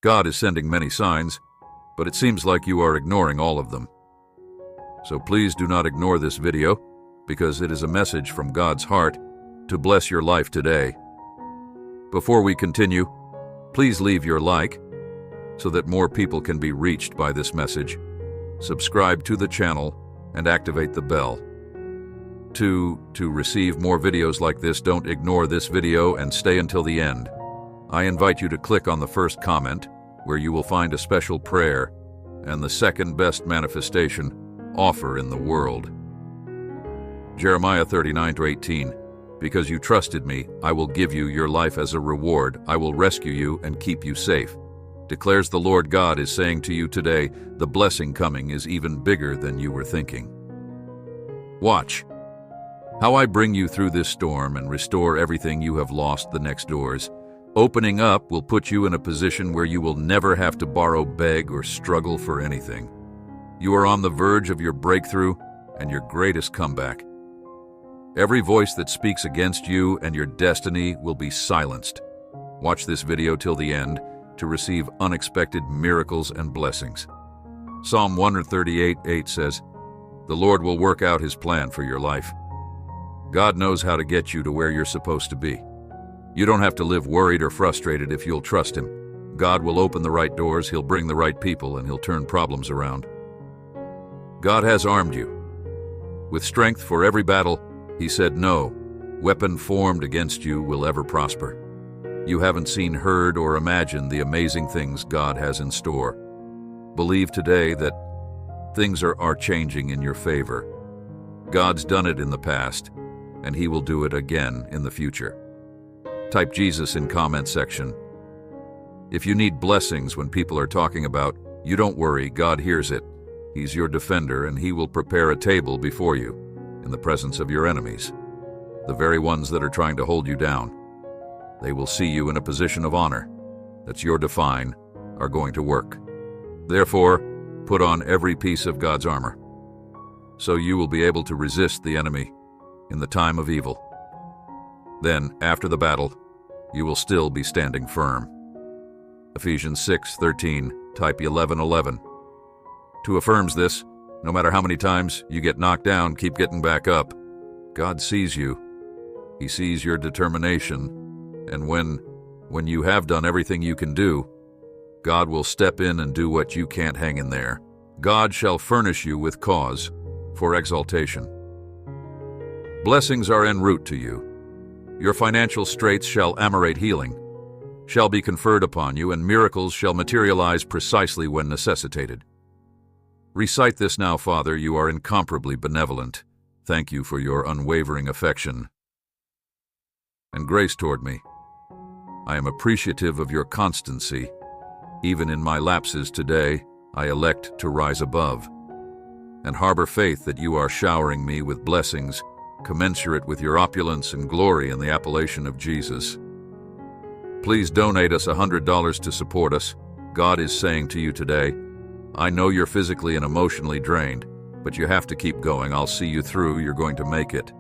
God is sending many signs, but it seems like you are ignoring all of them. So please do not ignore this video, because it is a message from God's heart to bless your life today. Before we continue, please leave your like so that more people can be reached by this message. Subscribe to the channel and activate the bell. To receive more videos like this, don't ignore this video and stay until the end. I invite you to click on the first comment, where you will find a special prayer and the second best manifestation offer in the world. Jeremiah 39:18, because you trusted me, I will give you your life as a reward. I will rescue you and keep you safe. Declares the Lord. God is saying to you today, the blessing coming is even bigger than you were thinking. Watch how I bring you through this storm and restore everything you have lost. The next doors opening up will put you in a position where you will never have to borrow, beg, or struggle for anything. You are on the verge of your breakthrough and your greatest comeback. Every voice that speaks against you and your destiny will be silenced. Watch this video till the end to receive unexpected miracles and blessings. Psalm 138:8 says, the Lord will work out his plan for your life. God knows how to get you to where you're supposed to be. You don't have to live worried or frustrated if you'll trust him. God will open the right doors, he'll bring the right people, and he'll turn problems around. God has armed you with strength for every battle. He said, no weapon formed against you will ever prosper. You haven't seen, heard, or imagined the amazing things God has in store. Believe today that things are changing in your favor. God's done it in the past, and he will do it again in the future. Type Jesus in comment section. If you need blessings when people are talking about you, don't worry, God hears it. He's your defender, and he will prepare a table before you in the presence of your enemies, the very ones that are trying to hold you down. They will see you in a position of honor. That's your define are going to work. Therefore, put on every piece of God's armor, so you will be able to resist the enemy in the time of evil. Then, after the battle, you will still be standing firm. Ephesians 6:13, type 11:11. Two affirms this. No matter how many times you get knocked down, keep getting back up. God sees you. He sees your determination. And when you have done everything you can do, God will step in and do what you can't hang in there. God shall furnish you with cause for exaltation. Blessings are en route to you. Your financial straits shall amorate healing, shall be conferred upon you, and miracles shall materialize precisely when necessitated. Recite this now. Father, you are incomparably benevolent. Thank you for your unwavering affection and grace toward me. I am appreciative of your constancy. Even in my lapses today, I elect to rise above and harbor faith that you are showering me with blessings commensurate with your opulence and glory in the appellation of Jesus. Please donate us $100 to support us. God is saying to you today, I know you're physically and emotionally drained, but you have to keep going. I'll see you through. You're going to make it.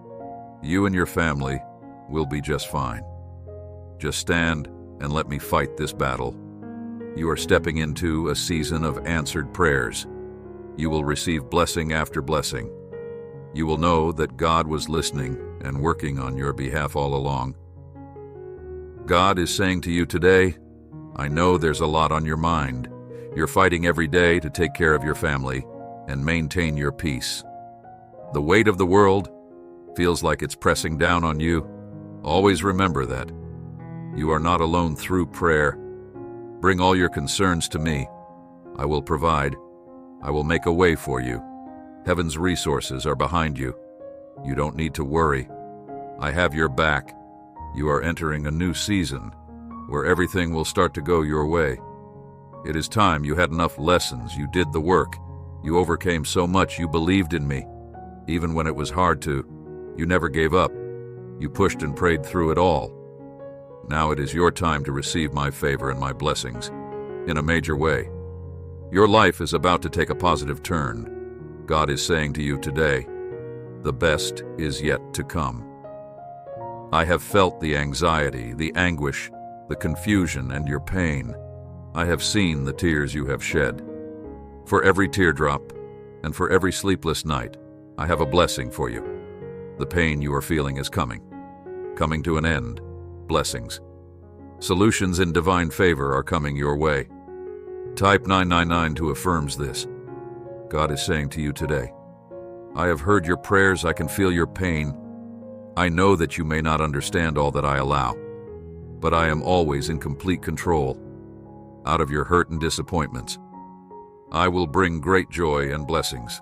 You and your family will be just fine. Just stand and let me fight this battle. You are stepping into a season of answered prayers. You will receive blessing after blessing. You will know that God was listening and working on your behalf all along. God is saying to you today, I know there's a lot on your mind. You're fighting every day to take care of your family and maintain your peace. The weight of the world feels like it's pressing down on you. Always remember that. You are not alone through prayer. Bring all your concerns to me. I will provide. I will make a way for you. Heaven's resources are behind you. You don't need to worry. I have your back. You are entering a new season where everything will start to go your way. It is time. You had enough lessons. You did the work. You overcame so much. You believed in me. Even when it was hard to, you never gave up. You pushed and prayed through it all. Now it is your time to receive my favor and my blessings in a major way. Your life is about to take a positive turn. God is saying to you today, the best is yet to come. I have felt the anxiety, the anguish, the confusion, and your pain. I have seen the tears you have shed. For every teardrop and for every sleepless night, I have a blessing for you. The pain you are feeling is coming to an end. Blessings. Solutions in divine favor are coming your way. Type 999 to affirms this. God is saying to you today, I have heard your prayers, I can feel your pain. I know that you may not understand all that I allow, but I am always in complete control. Out of your hurt and disappointments, I will bring great joy and blessings.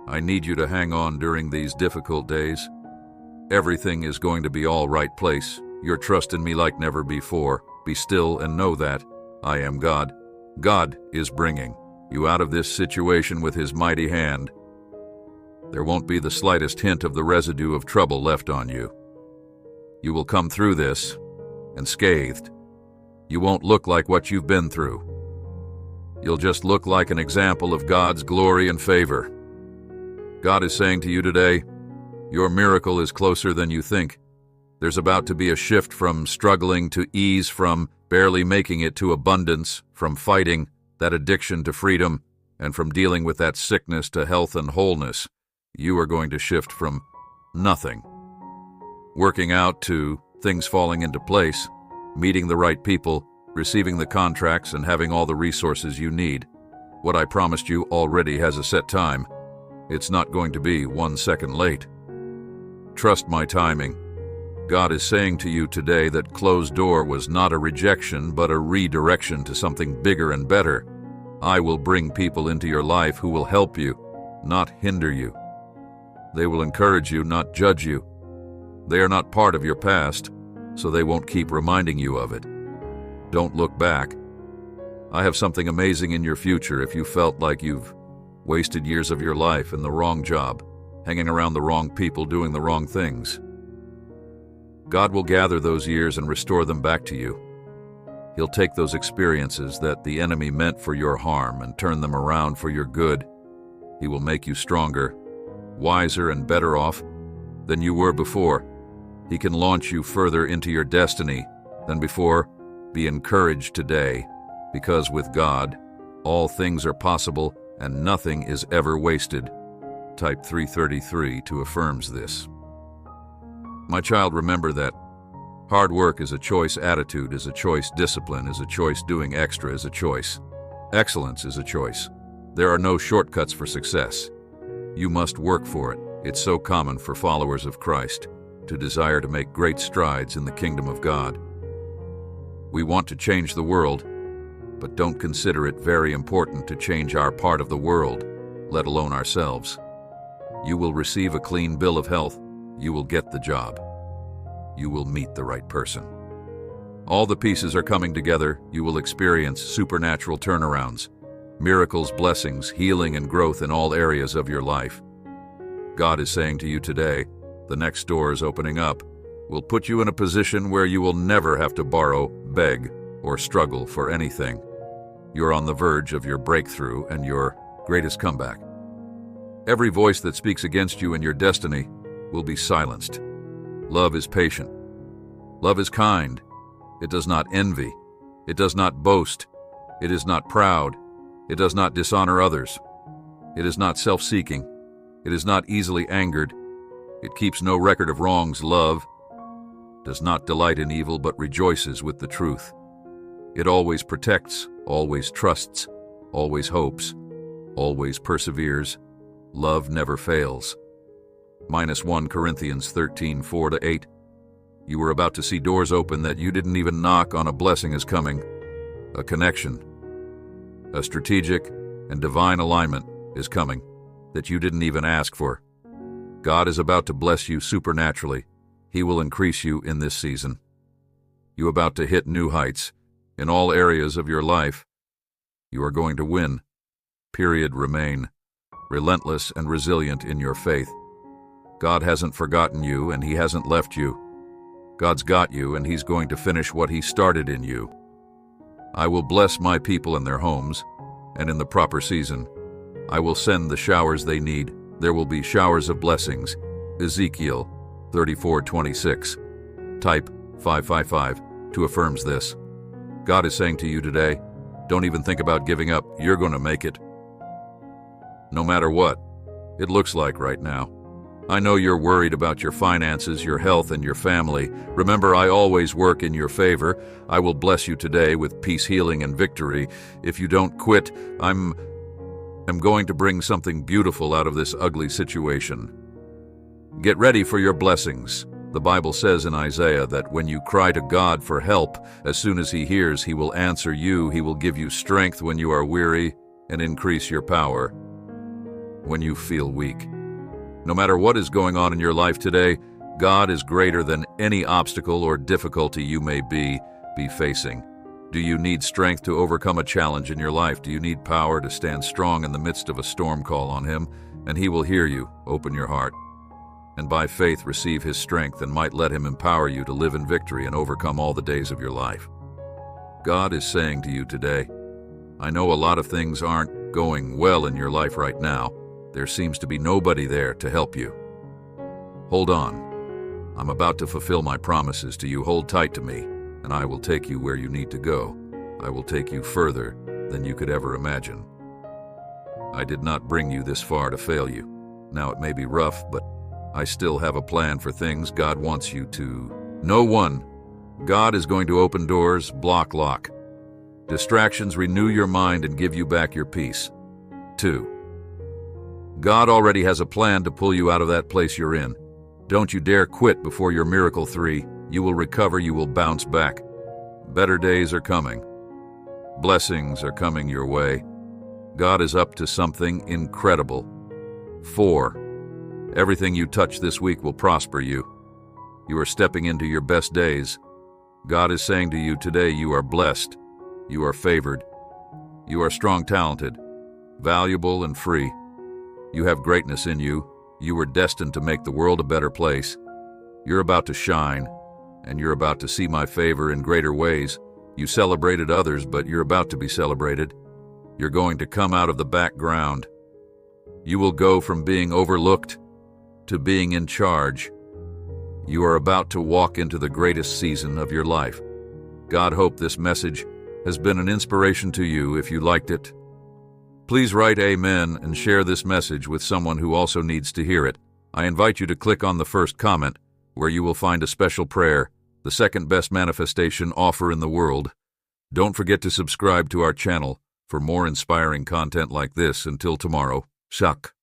I need you to hang on during these difficult days. Everything is going to be all right place. Your trust in me like never before. Be still and know that I am God. God is bringing you out of this situation with his mighty hand. There won't be the slightest hint of the residue of trouble left on you. You will come through this unscathed. You won't look like what you've been through. You'll just look like an example of God's glory and favor. God is saying to you today, your miracle is closer than you think. There's about to be a shift from struggling to ease, from barely making it to abundance, from fighting that addiction to freedom, and from dealing with that sickness to health and wholeness. You are going to shift from nothing, working out, to things falling into place, meeting the right people, receiving the contracts, and having all the resources you need. What I promised you already has a set time. It's not going to be 1 second late. Trust my timing. God is saying to you today that closed door was not a rejection, but a redirection to something bigger and better. I will bring people into your life who will help you, not hinder you. They will encourage you, not judge you. They are not part of your past, so they won't keep reminding you of it. Don't look back. I have something amazing in your future if you felt like you've wasted years of your life in the wrong job, hanging around the wrong people, doing the wrong things. God will gather those years and restore them back to you. He'll take those experiences that the enemy meant for your harm and turn them around for your good. He will make you stronger, wiser, and better off than you were before. He can launch you further into your destiny than before. Be encouraged today, because with God, all things are possible and nothing is ever wasted. Type 333 to affirms this. My child, remember that hard work is a choice, attitude is a choice, discipline is a choice, doing extra is a choice, excellence is a choice. There are no shortcuts for success. You must work for it. It's so common for followers of Christ to desire to make great strides in the kingdom of God. We want to change the world, but don't consider it very important to change our part of the world, let alone ourselves. You will receive a clean bill of health. You will get the job. You will meet the right person. All the pieces are coming together. You will experience supernatural turnarounds, miracles, blessings, healing, and growth in all areas of your life. God is saying to you today, the next door is opening up, will put you in a position where you will never have to borrow, beg, or struggle for anything. You're on the verge of your breakthrough and your greatest comeback. Every voice that speaks against you and your destiny will be silenced. Love is patient. Love is kind. It does not envy. It does not boast. It is not proud. It does not dishonor others. It is not self-seeking. It is not easily angered. It keeps no record of wrongs. Love does not delight in evil, but rejoices with the truth. It always protects, always trusts, always hopes, always perseveres. Love never fails. -1 Corinthians 13:4-8. You were about to see doors open that you didn't even knock on. A blessing is coming. A connection, a strategic and divine alignment is coming that you didn't even ask for. God is about to bless you supernaturally. He will increase you in this season. You are about to hit new heights in all areas of your life. You are going to win. Period. Remain relentless and resilient in your faith. God hasn't forgotten you and He hasn't left you. God's got you and He's going to finish what He started in you. I will bless my people and their homes, and in the proper season, I will send the showers they need. There will be showers of blessings. Ezekiel 34:26. Type 555 to affirms this. God is saying to you today, Don't even think about giving up. You're going to make it. No matter what it looks like right now. I know you're worried about your finances, your health, and your family. Remember, I always work in your favor. I will bless you today with peace, healing, and victory. If you don't quit, I'm going to bring something beautiful out of this ugly situation. Get ready for your blessings. The Bible says in Isaiah that when you cry to God for help, as soon as He hears, He will answer you. He will give you strength when you are weary and increase your power when you feel weak. No matter what is going on in your life today, God is greater than any obstacle or difficulty you may be facing. Do you need strength to overcome a challenge in your life? Do you need power to stand strong in the midst of a storm? Call on Him, and He will hear you. Open your heart, and by faith receive His strength and might let Him empower you to live in victory and overcome all the days of your life. God is saying to you today, I know a lot of things aren't going well in your life right now. There seems to be nobody there to help you. Hold on. I'm about to fulfill my promises to you. Hold tight to me, and I will take you where you need to go. I will take you further than you could ever imagine. I did not bring you this far to fail you. Now it may be rough, but I still have a plan for things God wants you to know. 1. God is going to open doors, lock distractions, renew your mind, and give you back your peace. 2. God already has a plan to pull you out of that place you're in. Don't you dare quit before your miracle. 3. You will recover, you will bounce back. Better days are coming. Blessings are coming your way. God is up to something incredible. 4. Everything you touch this week will prosper you. You are stepping into your best days. God is saying to you today, you are blessed. You are favored. You are strong, talented, valuable, and free. You have greatness in you. You were destined to make the world a better place. You're about to shine, and you're about to see my favor in greater ways. You celebrated others, but you're about to be celebrated. You're going to come out of the background. You will go from being overlooked to being in charge. You are about to walk into the greatest season of your life. God hope this message has been an inspiration to you. If you liked it, please write Amen and share this message with someone who also needs to hear it. I invite you to click on the first comment, where you will find a special prayer, the second best manifestation offer in the world. Don't forget to subscribe to our channel for more inspiring content like this. Until tomorrow, Shak.